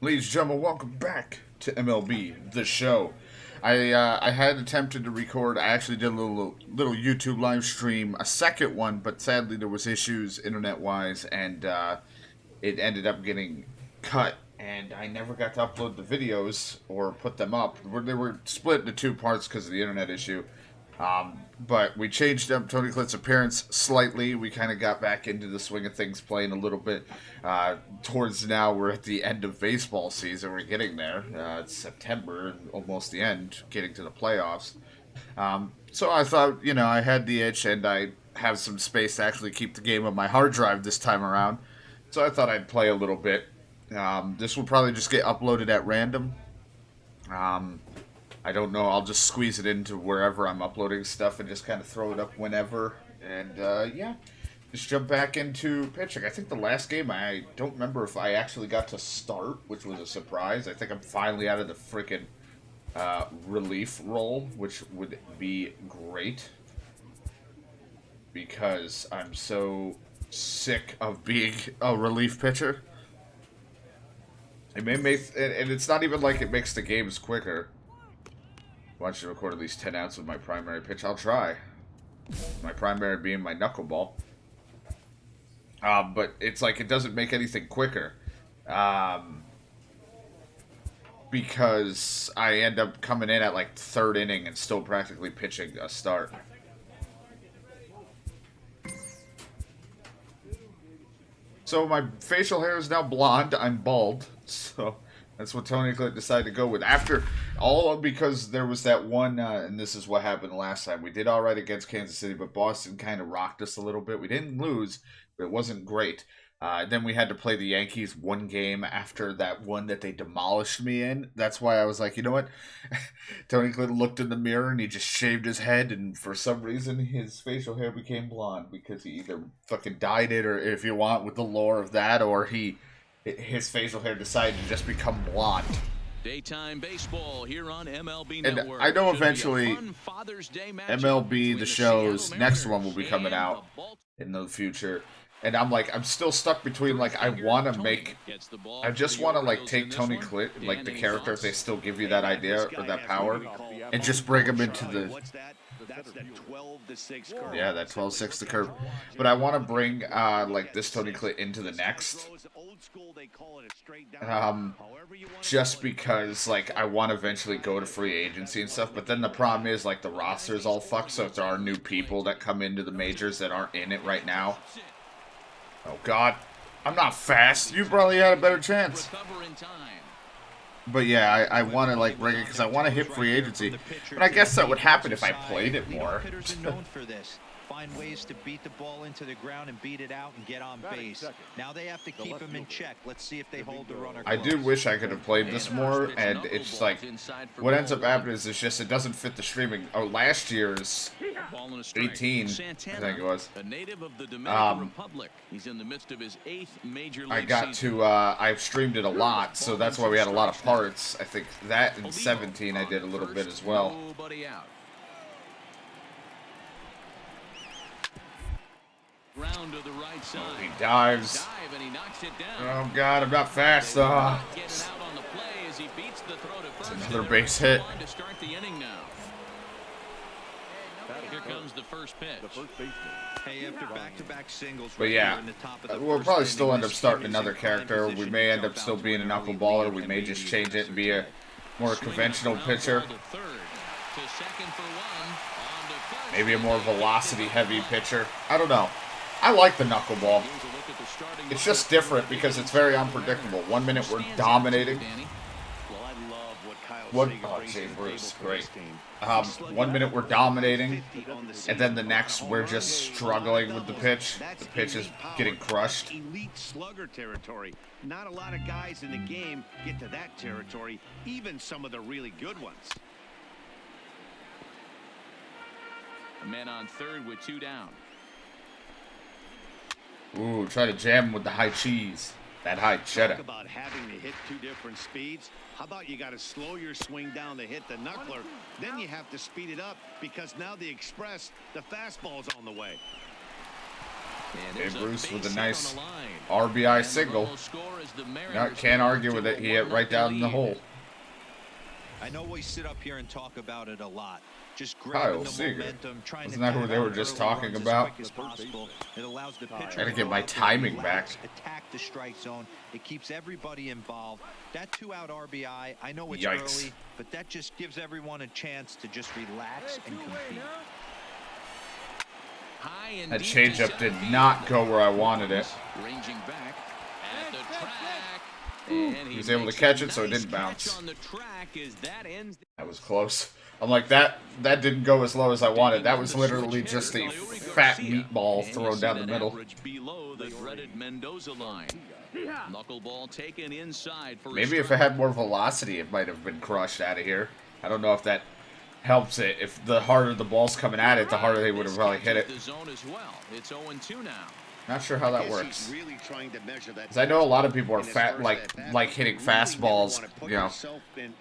Ladies and gentlemen, welcome back to MLB, the show. I had attempted to record. I actually did a little YouTube live stream, a second one, but sadly there was issues internet wise, and it ended up getting cut. And I never got to upload the videos or put them up. They were split into two parts because of the internet issue. But we changed up Tony Clint's appearance slightly. We kind of got back into the swing of things, playing a little bit. Towards now, we're at the end of baseball season. We're getting there. It's September, almost the end, getting to the playoffs. So I thought, I had the itch and I have some space to actually keep the game on my hard drive this time around. So I thought I'd play a little bit. This will probably just get uploaded at random. I don't know. I'll just squeeze it into wherever I'm uploading stuff and just kind of throw it up whenever. And, yeah, just jump back into pitching. I think the last game, I don't remember if I actually got to start, which was a surprise. I think I'm finally out of the freaking relief role, which would be great. Because I'm so sick of being a relief pitcher. It may make, and it's not even like it makes the games quicker. Why don't you record at least 10 outs with my primary pitch? I'll try. My primary being my knuckleball. But it's like it doesn't make anything quicker. Because I end up coming in at like third inning and still practically pitching a start. So my facial hair is now blonde. I'm bald. So that's what Tony Clint decided to go with. After all, because there was that one, and this is what happened last time. We did all right against Kansas City, but Boston kind of rocked us a little bit. We didn't lose, but it wasn't great. Then we had to play the Yankees one game after that one that they demolished me in. That's why I was like, you know what? Tony Clint looked in the mirror and he just shaved his head, and for some reason his facial hair became blonde because he either fucking dyed it, or if you want, with the lore of that, or his facial hair decided to just become blonde. Daytime baseball here on MLB and Network. I know eventually MLB, the show's next one will be coming out in the future. And I'm like, I'm still stuck between, like, I just want to, like, take Tony Clint, like, the character, if they still give you that idea or that power, and just bring him into the, yeah, that 12-6 the curve. But I want to bring, like, this Tony Clint into the next, just because, like, I want to eventually go to free agency and stuff. But then the problem is, like, the roster's all fucked, so if there are new people that come into the majors that aren't in it right now. Oh, God. I'm not fast. You probably had a better chance. But, yeah, I want to, like, bring it because I want to hit free agency. But I guess that would happen if I played it more. Find ways to beat the ball into the ground and beat it out and get on base. Now they have to keep him in check. Let's see if they hold the runner close. I do wish I could have played this more, and it's like, what ends up happening is it's just, it doesn't fit the streaming. Oh, last year's 18, I think it was. I got to, I've streamed it a lot, so that's why we had a lot of parts. I think that in 17 I did a little bit as well. Round to the right side. He dives. Oh, God, I'm not fast. It's another base hit. Here comes the first pitch. Hey, after back-to-back singles, but yeah, we'll probably still end up starting another character. We may end up still being a knuckleballer. We may just change it and be a more conventional pitcher. Maybe a more velocity-heavy pitcher. I don't know. I like the knuckleball. It's just different because it's very unpredictable. 1 minute we're dominating. Oh, gee, Bruce, great. 1 minute we're dominating, and then the next we're just struggling with the pitch. The pitch is getting crushed. Elite slugger territory. Not a lot of guys in the game get to that territory, even some of the really good ones. A man on third with two down. Ooh, try to jam him with the high cheese. That high cheddar. Talk about having to hit two different speeds. How about you got to slow your swing down to hit the knuckler, then you have to speed it up because now the express, the fastball's on the way. Babe Ruth with a nice RBI single. Can't argue with it. He hit right down in the hole. I know we sit up here and talk about it a lot. Just grabbing the momentum, trying Wasn't that who they were just talking about? It allows the pitcher Gotta get my timing back. Attack the strike zone. It keeps everybody involved. That 2-out RBI, I know it's Yikes. early, but that just gives everyone a chance to just relax and compete. That changeup did not go where I wanted it. Ranging back at the track. And He was able to catch it, so it didn't bounce. That was close. I'm like, that didn't go as low as I wanted. That was literally just a fat meatball thrown down the middle. Below the dreaded Mendoza line. Knuckleball taken inside for Maybe if it had more velocity, it might have been crushed out of here. I don't know if that helps it. If the harder the ball's coming at it, the harder they would have probably hit it. It's 0-2 now. Not sure how that works. Because I know a lot of people are like hitting fastballs, you know. And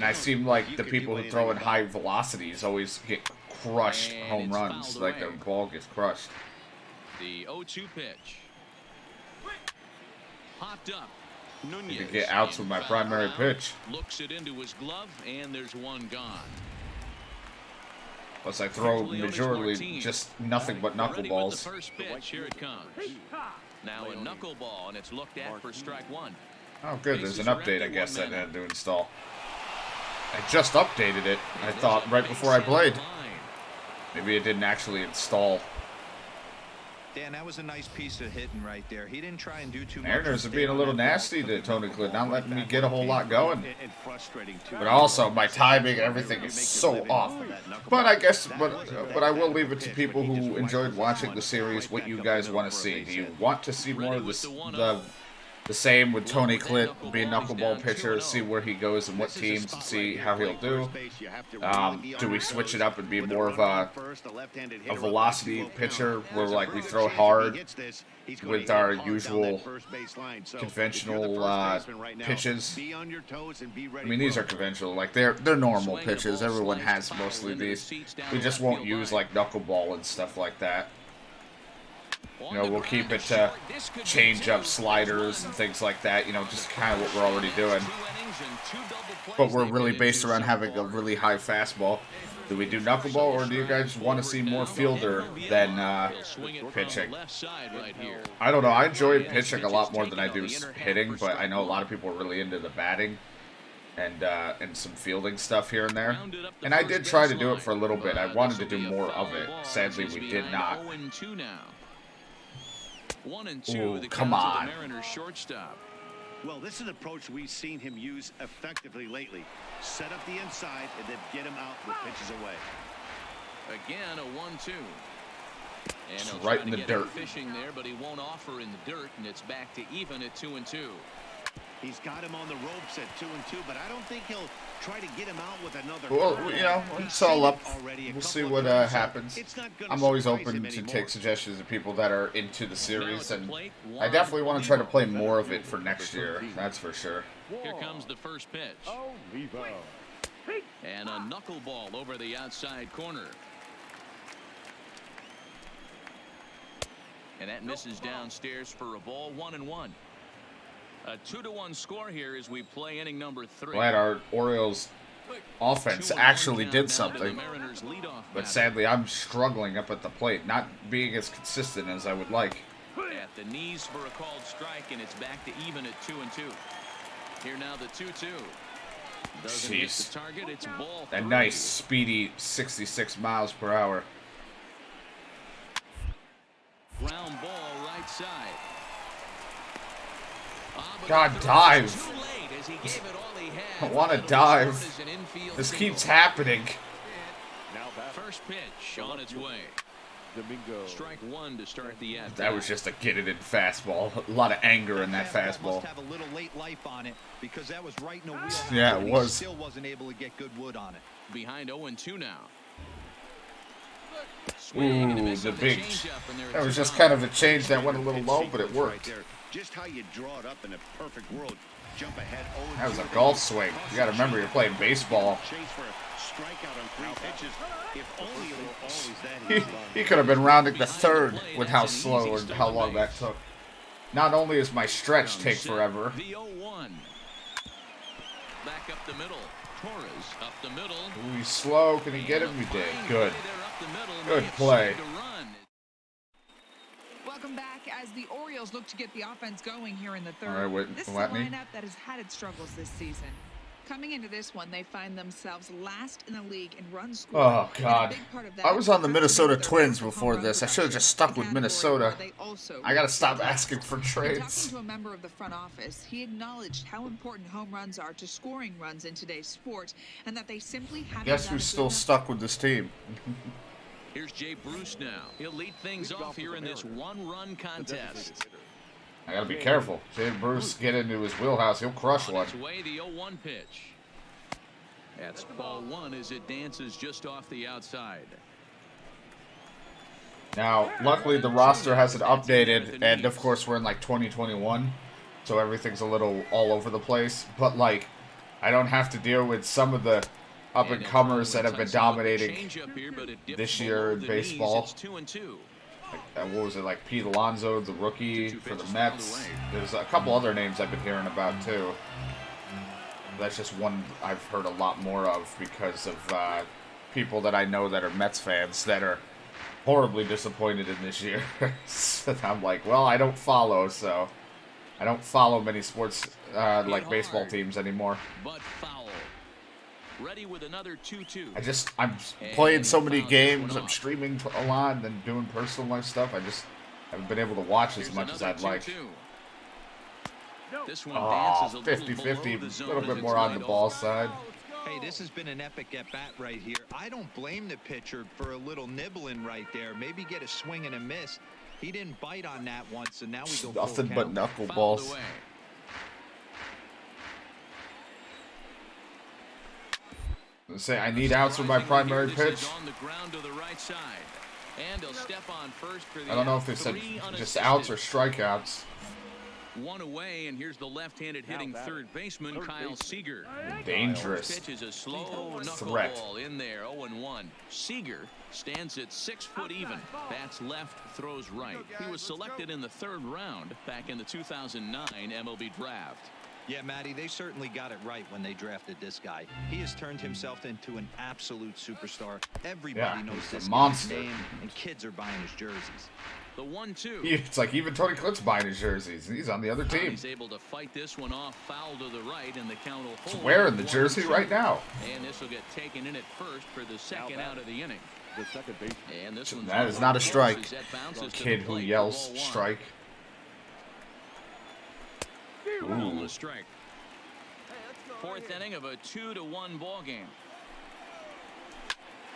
I seem like the people who throw in high velocities always get crushed home runs, like their ball gets crushed. The 0-2 pitch. Popped up. You can get outs with my primary pitch. Looks it into his glove, and there's one gone. Plus, I throw majorly just nothing but knuckleballs. First pitch, here it comes. Now a knuckleball, and it's looked at for strike one. Oh, good. There's an update, I guess, that I had to install. I just updated it, I thought, right before I played. Maybe it didn't actually install. Dan, that was a nice piece of hitting right there. He didn't try and do too much. Mariners are being a little nasty to Tony Clint, not letting me get a whole lot going. But also, my timing, everything is so off. But I guess, but I will leave it to people who enjoyed watching the series what you guys want to see. Do you want to see more of this, the same with Tony Clint being knuckleball pitcher, see where he goes and what teams, and see how he'll do? Do we switch it up and be more of a velocity pitcher where like we throw hard with our usual conventional pitches? I mean, these are conventional, like they're normal pitches. Everyone has mostly these. We just won't use like knuckleball and stuff like that. You know, we'll keep it to change up sliders and things like that, you know, just kind of what we're already doing. But we're really based around having a really high fastball. Do we do knuckleball, or do you guys want to see more fielder than pitching? I don't know. I enjoy pitching a lot more than I do hitting, but I know a lot of people are really into the batting and some fielding stuff here and there. And I did try to do it for a little bit. I wanted to do more of it. Sadly, we did not. 1-2. Ooh, come on. Well, this is an approach we've seen him use effectively lately. Set up the inside and then get him out with pitches away. Again, a 1-2. And right in the dirt. Fishing there, but he won't offer in the dirt, and it's back to even at 2-2. He's got him on the ropes at 2-2, but I don't think he'll try to get him out with another. Well, you know, it's all up. We'll see what happens. I'm always open to take suggestions of people that are into the series, and I definitely want to try to play more of it for next year. That's for sure. Here comes the first pitch. And a knuckleball over the outside corner. And that misses downstairs for a ball. 1-1. A 2-1 score here as we play inning number 3. Glad our Orioles offense actually did something, but sadly I'm struggling up at the plate, not being as consistent as I would like. At the knees for a called strike, and it's back to even at 2-2. Here now the 2-2. Doesn't hit the target. It's ball 3. A nice speedy 66 miles per hour. Ground ball right side. God, dive. I want to dive. This keeps happening. First pitch on its way. Strike one to start the at. That was just a get it in fastball. A lot of anger in that fastball. Have a little late life on it because that was right in the wheel. Yeah, it was. Still wasn't able to get good wood on it. Behind 0-2 now. Ooh, the big. That was just kind of a change that went a little low, but it worked. Just how you draw it up in a perfect world. jump ahead. That was a golf swing. You got to remember, you're playing baseball. He could have been rounding the third with how slow and how long that took. Not only is my stretch take forever. The 0-1. Back up the middle. Torres up the middle. Ooh, he's slow. Can he get him? He did. Good. Good play. Welcome back as the Orioles look to get the offense going here in the third. All right, this is a lineup that has had its struggles this season. Coming into this one, they find themselves last in the league in runs scored. Oh, God. I was on the Minnesota Twins before this. I should have just stuck with Minnesota. I got to stop asking for trades. Talking to a member of the front office, he acknowledged how important home runs are to scoring runs in today's sport, and that they simply haven't. Guess who's still stuck with this team? Here's Jay Bruce now. He'll lead things off here in this one-run contest. I gotta be careful. Jay Bruce get into his wheelhouse, he'll crush one. Way the 0-1 pitch. That's ball one as it dances just off the outside. Now, luckily the roster hasn't updated, and of course we're in like 2021, so everything's a little all over the place. But like, I don't have to deal with some of the up-and-comers that have been dominating this year in baseball. Like, what was it, like Pete Alonso, the rookie for the Mets? There's a couple other names I've been hearing about too. That's just one I've heard a lot more of because of people that I know that are Mets fans that are horribly disappointed in this year. So I'm like, well, I don't follow, so I don't follow many sports like baseball teams anymore. But foul. Ready with another 2-2. I'm playing so many games, I'm streaming a lot and doing personal life stuff. I just haven't been able to watch as much as I'd like. This one Oh, 50-50, a little bit more on the ball side. Hey, this has been an epic at-bat right here. I don't blame the pitcher for a little nibbling right there. Maybe get a swing and a miss. He didn't bite on that once, and now we go nothing but knuckleballs. Say I need outs with my primary pitch. I don't know if they said just outs or strikeouts. One away, and here's the left-handed hitting third baseman Kyle Seager. Dangerous Pitch is a slow threat knuckleball in there. 0-1. Seager stands at 6 foot even. Bats left, throws right. He was selected in the third round back in the 2009 MLB draft. Yeah, Matty, they certainly got it right when they drafted this guy. He has turned himself into an absolute superstar. Everybody knows this guy's name, and kids are buying his jerseys. The 1-2. It's like even Tony Clint's buying his jerseys. He's on the other team. He's able to fight this one off, foul to the right, and the count will hold. He's wearing the jersey right now. And this will get taken in at first for the second out of the inning. And this one's that is not a strike. Kid who yells strike. Ooh. Strike. Fourth inning of a 2-1 ball game.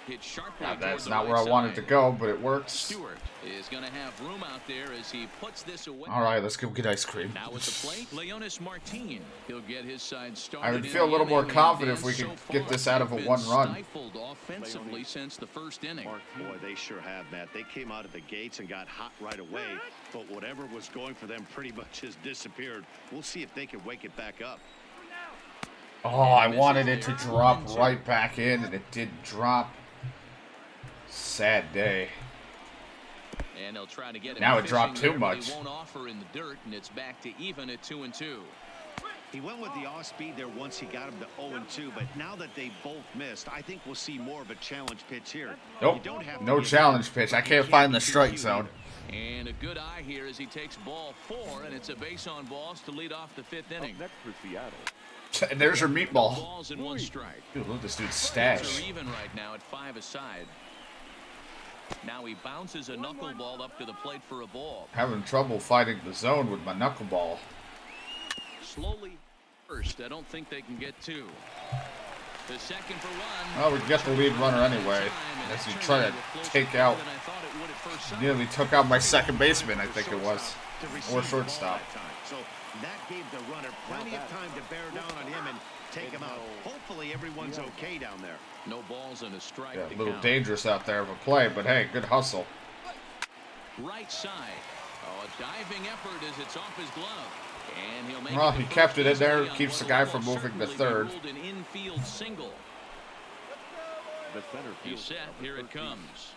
Hit sharply. Now, that's not where I wanted to go, but it works. Stewart is going to have room out there as he puts this away. All right, let's go get ice cream. Now at the plate, Leonis Martin. He'll get his side started. I would feel a little more confident if we could get this out of a one-run. Stifled offensively since the first inning. Boy, they sure have, Matt. They came out of the gates and got hot right away, but whatever was going for them pretty much has disappeared. We'll see if they can wake it back up. Oh, I wanted it to drop right back in, and it didn't drop. Sad day. And they'll try to get him now it dropped too much. He won't offer in the dirt, and it's back to even at 2-2. He went with the off speed there once he got him to 0-2, but now that they both missed, I think we'll see more of a challenge pitch here. Nope, no challenge pitch. I can't find the strike zone. And a good eye here as he takes ball 4, and it's a base on balls to lead off the 5th inning. Next for Seattle. And there's your meatball. Balls and 1 strike. Dude, look at this dude's stash. Even right now at 5 aside. Now he bounces a knuckleball up to the plate for a ball. Having trouble fighting the zone with my knuckleball. Slowly first. I don't think they can get 2. The second for 1. Well, we get the lead runner anyway. As you try to take out. Nearly took out my second baseman, I think it was. Or shortstop. So that gave the runner plenty of time to bear down on him and take him out. Hopefully everyone's okay down there. No balls and a strike. Yeah, a little dangerous out there of a play, but hey, good hustle. Right side. Oh, a diving effort as it's off his glove. And he'll make Well, it he to kept first it in there, easily on keeps the what guy will from moving to certainly be third. ruled an infield single. The center He's set. Here it comes.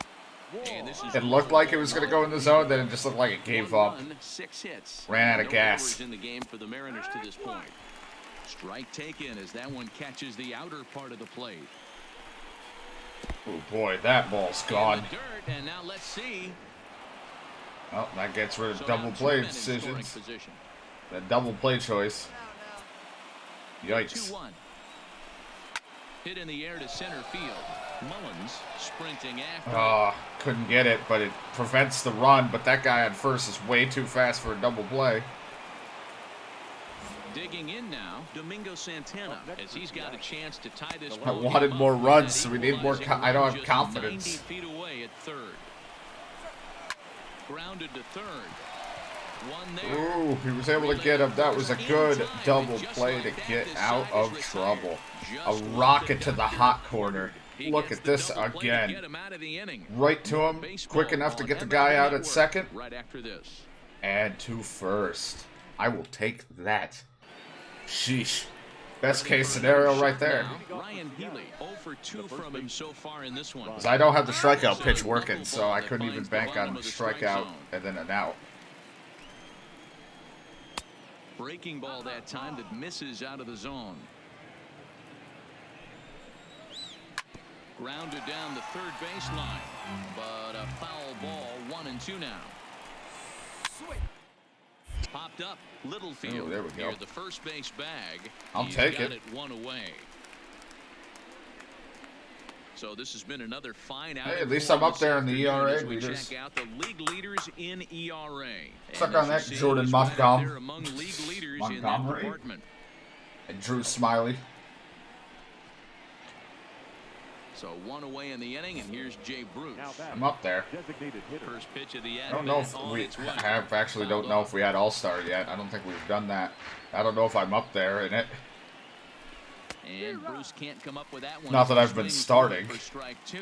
And this is It looked like it was going to go in the zone, then it just looked like it gave up. 1 run, 6 hits. Ran out of No gas. errors in the game for the Mariners to this point. Strike taken as that one catches the outer part of the plate. Oh boy, that ball's In gone. the dirt, and now let's see. Well, that gets rid of So double now 2 play men in scoring decisions. position. That double play choice. Yikes. 2-1. Hit in the air to center field. Mullins sprinting after. Oh, couldn't get it, but it prevents the run. But that guy at first is way too fast for a double play. Digging in now, Domingo Santana, as he's got a chance to tie this. I wanted more runs, so we need more. I don't have confidence. 90 feet away at third. Grounded to third. One there. Ooh, he was able to get him. That was a good double play to get out of trouble. A rocket to the hot corner. Look at this again. Right to him, quick enough to get the guy out at second. Right after this. And to first. I will take that. Sheesh. Best case scenario right there. Ryan Healy, 0 for 2 from him so far in this one. Because I don't have the strikeout pitch working, so I couldn't even bank on strikeout and then an out. Breaking ball that time that misses out of the zone. Grounded down the third baseline, but a foul ball. 1-2 now. Popped up Littlefield. Ooh, there we go. Near the first base bag. I'll He's take got it. 1 away. So this has been another fine outing. Hey, at least for I'm up there in the this afternoon ERA as we leaders. check out the league leaders in ERA. Suck And on as that, you see, Jordan he's right up Montgomery. there among league leaders in that Montgomery. department. And Drew Smiley. So 1 away in the inning, and here's Jay Bruce. I'm up there. First pitch of the I don't know if we have actually don't know if we had All-Star yet. I don't think we've done that. I don't know if I'm up there in it. And Bruce can't come up with that one. Not that I've been starting. For strike 2.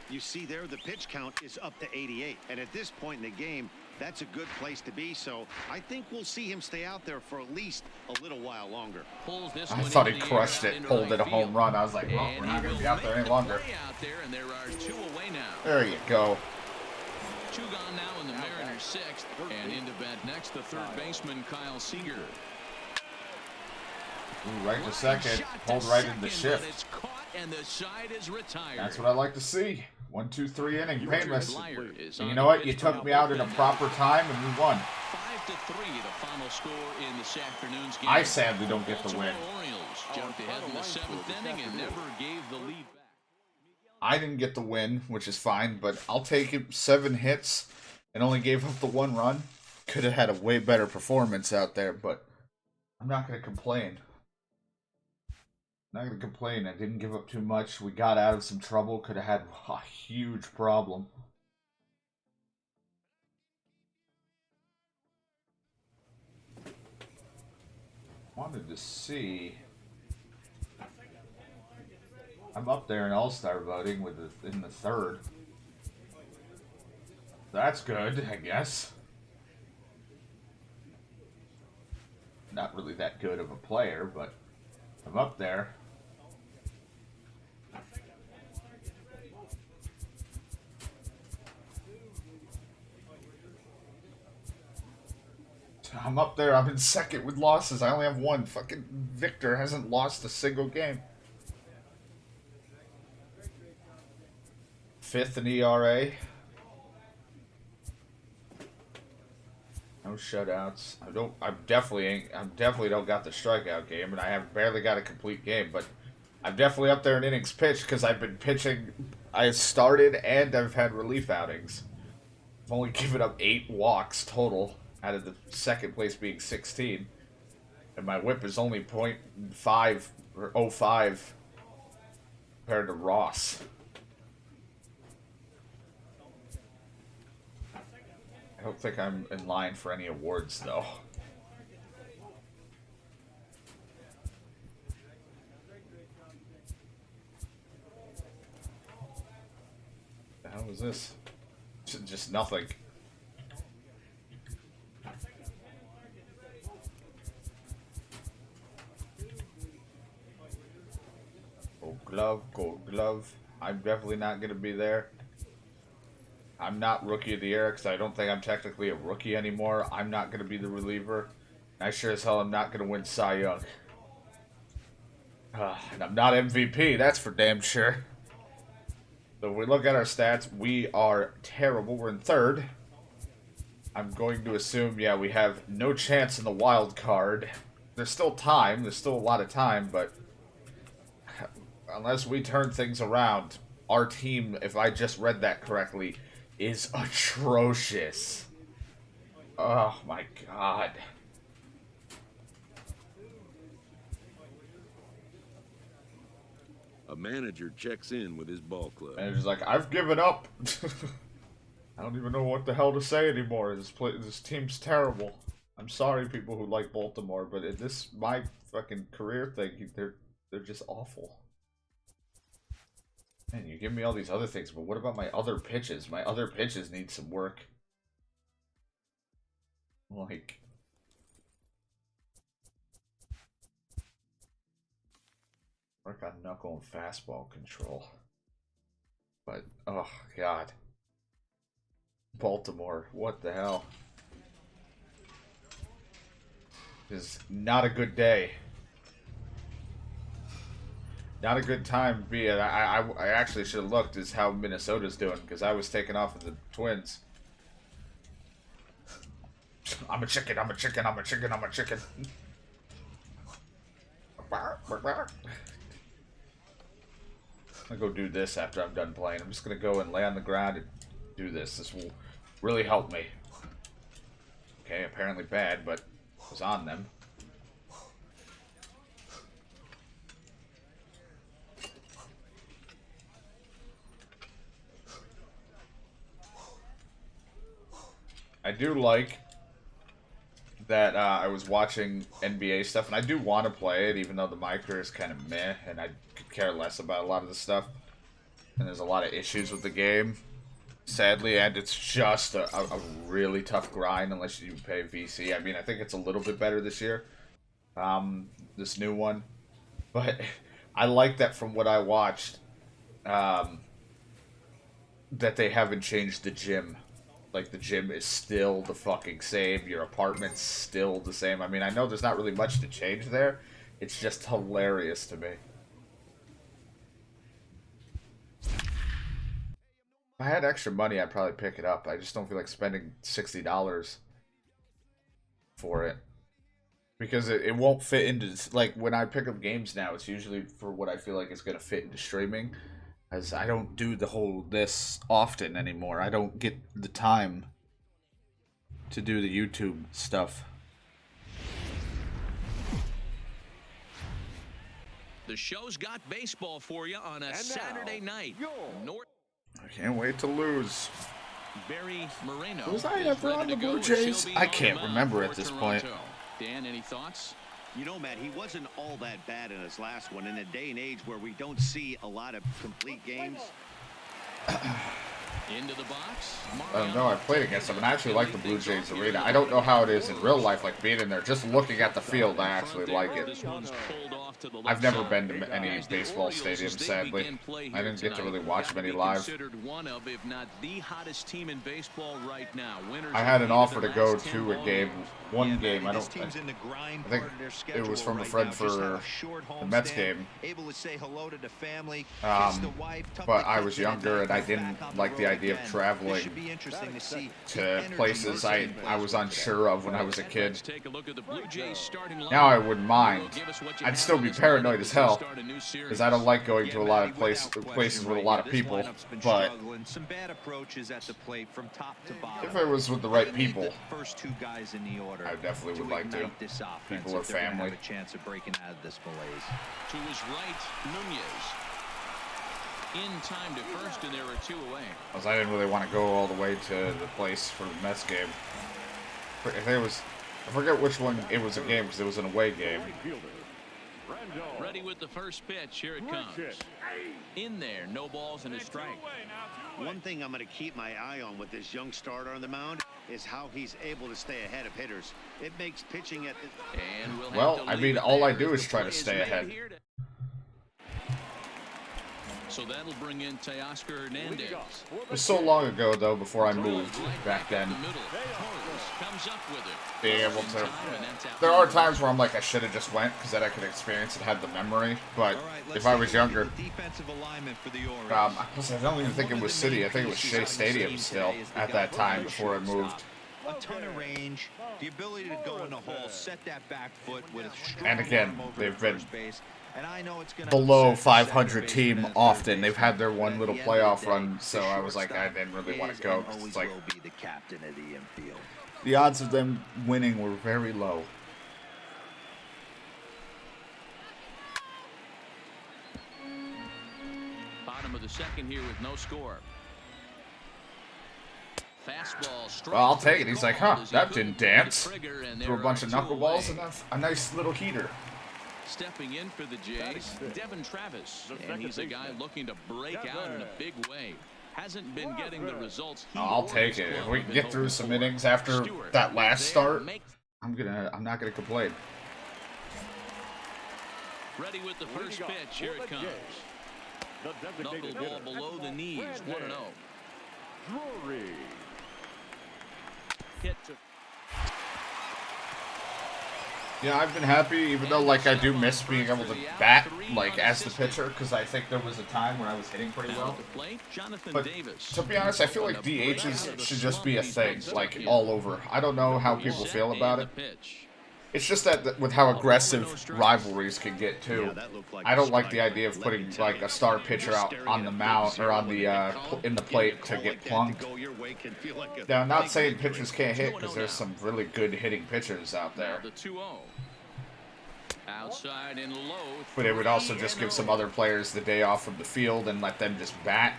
You see there, the pitch count is up to 88. And at this point in the game, that's a good place to be. So I think we'll see him stay out there for at least a little while longer. Pulls this I one thought he into the crushed air, it, into pulled right it a home field. run. I was like, well, And we're he not going will to be out there make any longer. the play out there, and there are 2 away now. There you go. 2 gone now in the Mariners' 6th, and into bat next, the third baseman Kyle Seager. Ooh, right to second, pulled right in the shift. But it's caught, and the side is retired. That's what I like to see. 1, 2, 3 inning, painless. Flyer is And you on know the what? You pitch took count. me out at a proper time, and we won. 5-3, the final score in this afternoon's game. I sadly don't get the win. Baltimore Orioles jumped ahead in the 7th inning and never gave the lead back. I didn't get the win, which is fine, but I'll take it. 7 hits and only gave up the 1 run. Could have had a way better performance out there, but I'm not going to complain. Not going to complain. I didn't give up too much. We got out of some trouble. Could have had a huge problem. Wanted to see. I'm up there in All-Star voting in the 3rd. That's good, I guess. Not really that good of a player, but I'm up there. I'm up there. I'm in 2nd with losses. I only have 1. Fucking Victor hasn't lost a single game. 5th in ERA. No shutouts. I definitely don't got the strikeout game, and I have barely got a complete game, but I'm definitely up there in innings pitched because I've been pitching. I started and I've had relief outings. I've only given up 8 walks total out of the 2nd place being 16, and my whip is only .5 or 0.5 compared to Ross. I don't think I'm in line for any awards, though. The hell is this? Just nothing. Glove, Gold Glove. I'm definitely not going to be there. I'm not Rookie of the Year because I don't think I'm technically a rookie anymore. I'm not going to be the reliever. I sure as hell am not going to win Cy Young. And I'm not MVP, that's for damn sure. So if we look at our stats, we are terrible. We're in third. I'm going to assume, yeah, we have no chance in the wild card. There's still time. There's still a lot of time, but unless we turn things around, our team, if I just read that correctly, is atrocious. Oh my god. A manager checks in with his ball club. Manager's like, I've given up. I don't even know what the hell to say anymore. This team's terrible. I'm sorry, people who like Baltimore, but in this my fucking career thing, they're just awful. Man, you give me all these other things, but what about my other pitches? My other pitches need some work. Like, work on knuckle and fastball control. But, oh, God. Baltimore, what the hell? This is not a good day. Not a good time to be at. I actually should have looked as how Minnesota's doing, because I was taken off of the Twins. I'm a chicken, I'm a chicken, I'm a chicken, I'm a chicken. I'm gonna go do this after I'm done playing. I'm just gonna go and lay on the ground and do this. This will really help me. Okay, apparently bad, but it was on them. I do like that I was watching NBA stuff, and I do want to play it, even though the micro is kind of meh, and I could care less about a lot of the stuff. And there's a lot of issues with the game, sadly, and it's just a really tough grind unless you pay VC. I mean, I think it's a little bit better this year, this new one. But I like that from what I watched, that they haven't changed the gym. Like, the gym is still the fucking same. Your apartment's still the same. I mean, I know there's not really much to change there. It's just hilarious to me. If I had extra money, I'd probably pick it up. I just don't feel like spending $60 for it. Because it won't fit into... Like, when I pick up games now, it's usually for what I feel like is going to fit into streaming. As I don't do the whole this often anymore. I don't get the time to do the YouTube stuff. The show's got baseball for you on a Saturday night. I can't wait to lose. Barry Moreno. Was I ever on the Blue Jays? I can't remember at this point. Dan, any thoughts? You know, Matt, he wasn't all that bad in his last one. In a day and age where we don't see a lot of complete games. Into the box. I don't know, I played against them, and I actually like the Blue Jays arena. I don't know how it is in real life, like being in there. Just looking at the field, I actually like it. I've never been to any baseball stadiums, sadly. I didn't get to really watch many live. I had an offer to go to a game, one game. I think it was from a friend for the Mets game. But I was younger, and I didn't like the idea of traveling to places I was unsure of when I was a kid. Now I wouldn't mind. I'd still be paranoid as hell, because I don't like going to a lot of places with a lot of people, but if it was with the right people, I definitely would like to. People or family. To his right, Nunez. In time to first, and there are two away. Because I didn't really want to go all the way to the place for the Mets game. I forget which one it was a game, because it was an away game. Ready with the first pitch. Here it comes. In there, no balls and a strike. One thing I'm going to keep my eye on with this young starter on the mound is how he's able to stay ahead of hitters. It makes pitching at and well, I mean, all I do is try to stay ahead. So that'll bring in Teoscar Hernandez. It was so long ago, though, before I moved back then. Comes up with it. Being able to. There are times where I'm like, I should have just went because then I could experience it, had the memory. But if I was younger, plus I don't even think it was City. I think it was Shea Stadium still at that time before I moved. A ton of range, the ability to go in the hole, set that back foot with a strong And again, arm over they've the been first base. And I know it's gonna below upset the 500 second team baseman and often. third They've had their baseman, one but little at the end of playoff the day, run, so the I was like, I shortstop didn't really want is to go. and 'Cause always it's like will be the captain of the infield. the odds of them winning were very low. Bottom of the second here with no score. Fastball. Well, I'll take it. He's like, huh, that didn't dance. Threw a bunch of knuckleballs and a nice little heater. Stepping in for the Jays, Devin Travis, and he's a guy looking to break out in a big way. Hasn't been getting the results. I'll take it. If we can get through some innings after that last start, I'm not gonna complain. Ready with the first pitch. Here it comes. Knuckleball below the knees. 1-0. Hit to. Yeah, I've been happy, even though, like, I do miss being able to bat, like, as the pitcher, because I think there was a time when I was hitting pretty well. But, to be honest, I feel like DHs should just be a thing, like, all over. I don't know how people feel about it. It's just that with how aggressive rivalries can get, too. I don't like the idea of putting, like, a star pitcher out on the mound, or on the, in the plate to get plunked. Now, I'm not saying pitchers can't hit, because there's some really good hitting pitchers out there. Outside and low. But it would also just give some other players the day off from the field and let them just bat.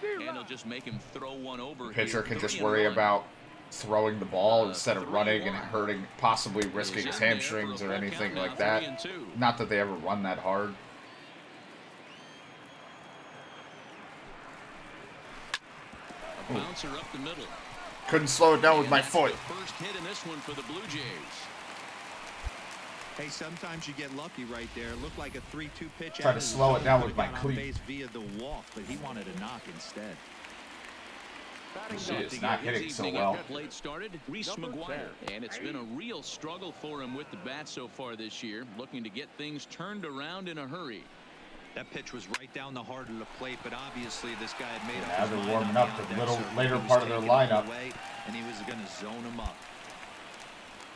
And it'll just make him throw one over. The pitcher can just worry about throwing the ball instead of running and hurting, possibly risking his hamstrings or anything like that. Not that they ever run that hard. A bouncer up the middle. Couldn't slow it down with my foot. First hit in this one for the Blue Jays. Hey, sometimes you get lucky right there. It looked like a 3-2 pitch. Try to slow it down with my cleat. Base via the walk, but he wanted a knock instead. She is not hitting so well. Plate started Reese McGuire, and it's been a real struggle for him with the bat so far this year, looking to get things turned around in a hurry. That pitch was right down the heart of the plate, but obviously this guy had made up Now his they're mind warming on up the the little outdex, so later he was part of their taking it lineup. away, and he was going to zone him up.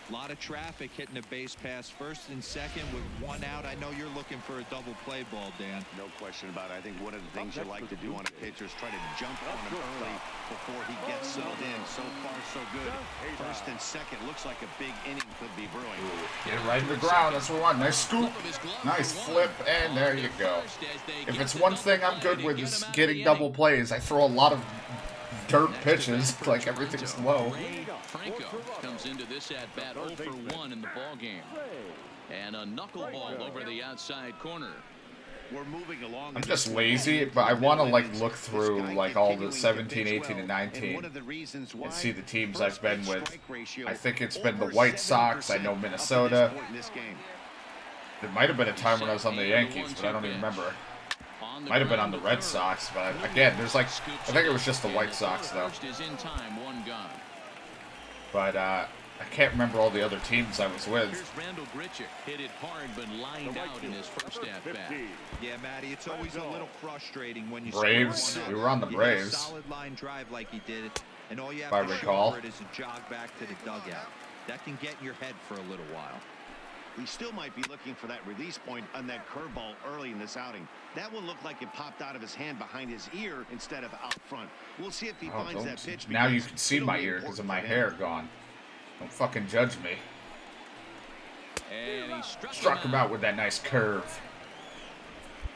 A lot of traffic hitting the base pass first and second with one out. I know you're looking for a double play ball, Dan. No question about it. I think one of the things you like to do on a pitcher is try to jump on him early before he gets settled in. So far, so good. First and second looks like a big inning could be brewing. Get it right in the ground. That's what we want. Nice scoop. Nice flip. And there you go. If it's one thing I'm good with is getting double plays, I throw a lot of dirt pitches, like everything's low. Franco comes into this at bat 0 for 1 in the ball game, and a knuckleball over the outside corner. We're moving along. I'm just lazy, but I want to like look through like all the 17, 18, and 19 and see the teams I've been with. I think it's been the White Sox. I know Minnesota. There might have been a time when I was on the Yankees, but I don't even remember. Might have been on the Red Sox, but again, there's like, I think it was just the White Sox though. But I can't remember all the other teams I was with. Hit it hard, but lined out in his first at bat. Yeah, Matty, it's always a little frustrating when you Braves. We were on the Braves. Solid line drive like he did, and all you have If I to recall. show for it is a jog back to the dugout. That can get in your head for a little while. We still might be looking for that release point on that curveball early in this outing. That one looked like it popped out of his hand behind his ear instead of out front. We'll see if he finds that pitch. Now you can see my ear because of my hair gone. Don't fucking judge me. And he struck him out with that nice curve.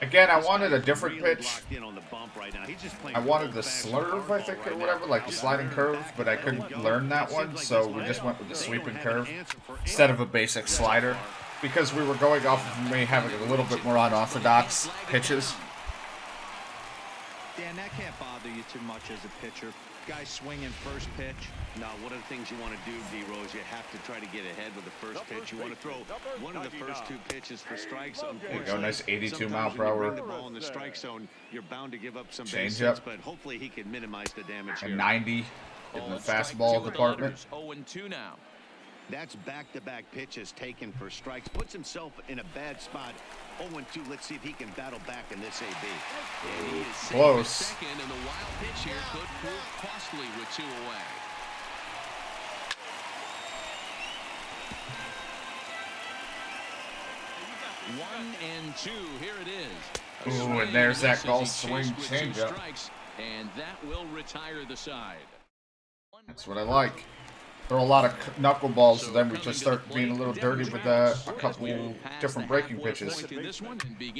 Again, I wanted a different pitch. I wanted the slurve, I think, or whatever, like the sliding curve, but I couldn't learn that one, so we just went with the sweeping curve instead of a basic slider, because we were going off of me having a little bit more unorthodox pitches. Dan, that can't bother you too much as a pitcher. guy swinging first pitch? Now, one of the things you want to do, D-Rose, you have to try to get ahead with the first pitch. You want to throw one of the first 2 pitches for strikes. There you go, nice 82 mile sometimes per when you hour. bring the ball in the strike zone, you're bound to give up some Change base hits, up. but hopefully he can minimize the damage And here. 90 in the fastball department. 0-2 now. That's back-to-back pitches taken for strikes. Puts himself in a bad spot. 0-2. Let's see if he can battle back in this AB. And he is saved Close. at second, and the wild pitch here could prove costly with 2 away. One and 2. Here it is. Ooh, and there's that ball swing changeup. And that will retire the side. That's what I like. Throw a lot of knuckleballs, so then we just start being a little dirty with a couple different breaking pitches.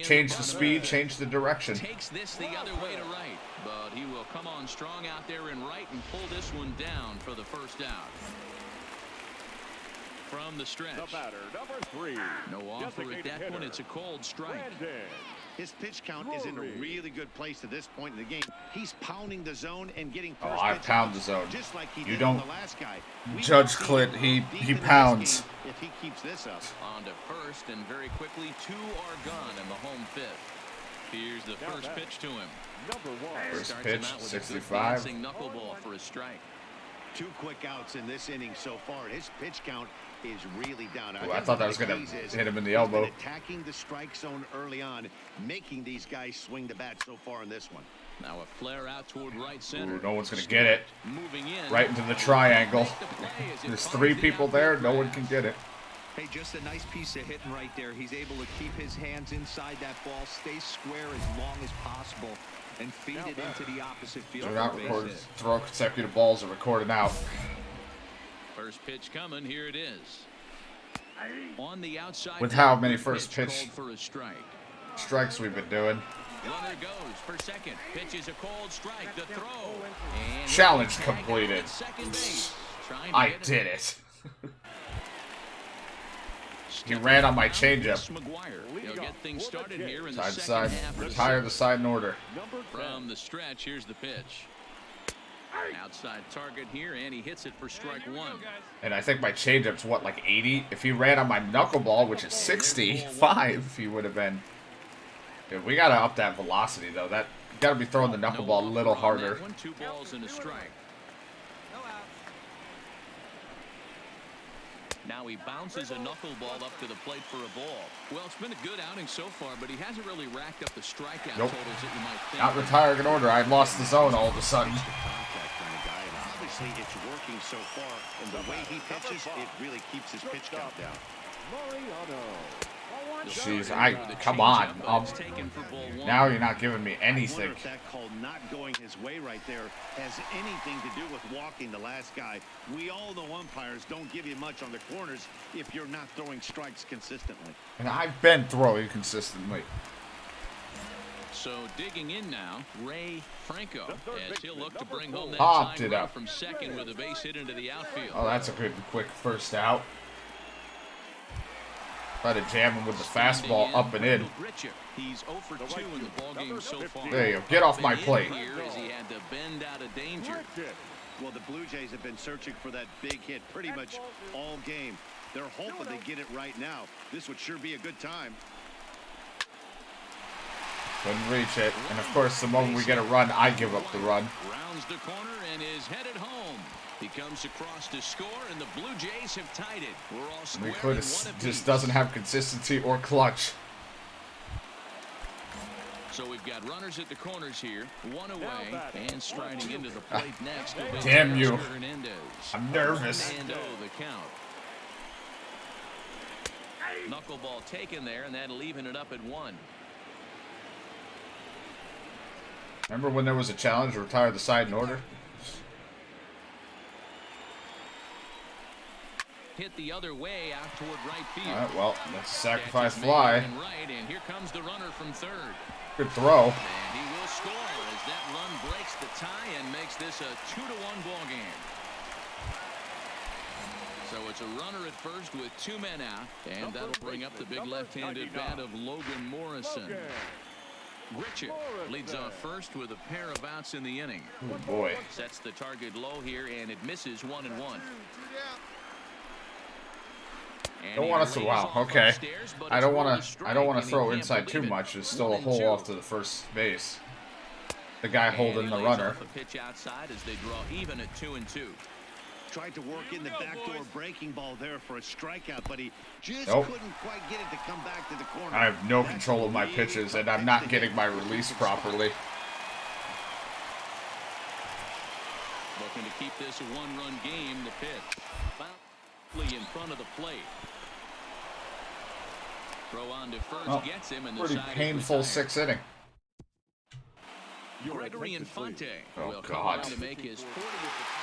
Change the speed, change the direction. Takes this the other way to right, but he will come on strong out there in right and pull this one down for the first out. From the stretch. The batter, number 3. No offer at that point. It's a cold strike. His pitch count is in a really good place at this point in the game. He's pounding the zone and getting Oh, first I pitch pound the zone. just like he You did don't on the last guy. judge Clint. He pounds. If he keeps this up. On to first, and very quickly 2 are gone in the home 5th. Here's the first pitch to him. Number 1. First Starts him pitch, out with a good 65. dancing knuckleball for a strike. 2 quick outs in this inning so far. His pitch count is really down. Ooh, I thought that was going to hit him in the elbow. Attacking the strike zone early on, making these guys swing the bat so far in this one. Now a flare out toward right center. Ooh, no one's going to get it. Moving in. Right into the triangle. Make the play as it There's finds 3 the people there. outfield No track. one can get it. Hey, just a nice piece of hitting right there. He's able to keep his hands inside that ball, stay square as long as possible, and feed it into the opposite field. They're not for a base recording, hit. throw consecutive balls and recording out. First pitch coming. Here it is. On the outside. With how many first pitch called for a strike. strikes we've been doing. Runner goes for second. Pitch is a cold strike. The throw. And Challenge tag out completed. at second base. Trying to I get did it. He ran on my changeup. McGuire. He'll get things started here in the Side to second side. half. Retire the side in order. From the stretch, here's the pitch. Outside target here, and he hits it for strike 1. And I think my changeup's what, like 80? If he ran on my knuckleball, which is 65, he would have been. Dude, we gotta up that velocity though. That you gotta be throwing the knuckleball a little harder. 2 balls and a strike. Now he bounces a knuckleball up to the plate for a ball. Well, it's been a good outing so far, but he hasn't really racked up the strikeout Nope. totals that you might think. Not retiring in order. I lost the zone all of a sudden. Contact on the guy, and obviously it's working so far. And the way he pitches, it really keeps his pitch count down. Jeez, The come on. changeup, but it's taken for ball 1. Now you're not giving me I wonder anything. if that call not going his way right there has anything to do with walking the last guy. We all know umpires don't give you much on the corners if you're not throwing strikes consistently. And I've been throwing consistently. So digging in now, Ray Franco, as he'll look to bring home that Popped tying it run up. from second with a base hit into the outfield. Oh, that's a good, quick first out. Try to jam him with the fastball up and in. He's 0 for 2 in the ballgame so far. There you go. Get off my plate. Here as he had to bend out of danger. Well, the Blue Jays have been searching for that big hit pretty much all game. They're hoping they get it right now. This would sure be a good time. Couldn't reach it. And of course, the moment we get a run, I give up the run. Rounds the corner and is headed home. He comes across to score, and the Blue Jays have tied it. We're all square in one Just apiece. doesn't have consistency or clutch. So we've got runners at the corners here, 1 away, and striding into the plate next. will be Damn you. Hernandez. I'm nervous. And the count. Knuckleball taken there, and that'll even it up at 1. Remember when there was a challenge to retire the side in order? Hit the other way out toward right field. All right, well, that's a sacrifice Catches fly. Mayer in right, and here comes the runner from third. Good throw. And he will score as that run breaks the tie and makes this a 2-1 ball game. So it's a runner at first with 2 men out, and that'll bring up the big left-handed bat of Logan Morrison. Richard leads off first with a pair of outs in the inning. Oh boy. Sets the target low here, and it misses 1-1. Don't want to throw out. Okay. I don't want to throw inside too much. There's still a hole off to the first base. The guy holding the runner. A pitch outside as they draw even at 2-2. Tried to work in the backdoor breaking ball there for a strikeout, but he just Nope. couldn't quite get it to come back to the corner. I have no control of my pitches, and I'm not getting my release properly. Looking to keep this a one-run game. The pitch foully in front of the plate. Throw on to first gets him, and the Pretty side is painful retired. 6th inning. Gregory Infante Oh, will come God. on to make his 40th.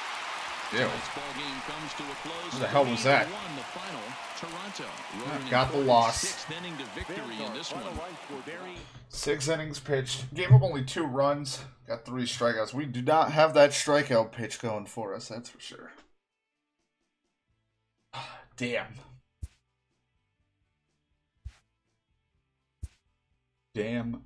Ew. This ball game comes to a close. What the hell was that? 3-1 the final. Toronto Got the loss. 6th inning to victory in this one. 6 innings pitched. Gave up only 2 runs. Got 3 strikeouts. We do not have that strikeout pitch going for us, that's for sure. Damn. Damn.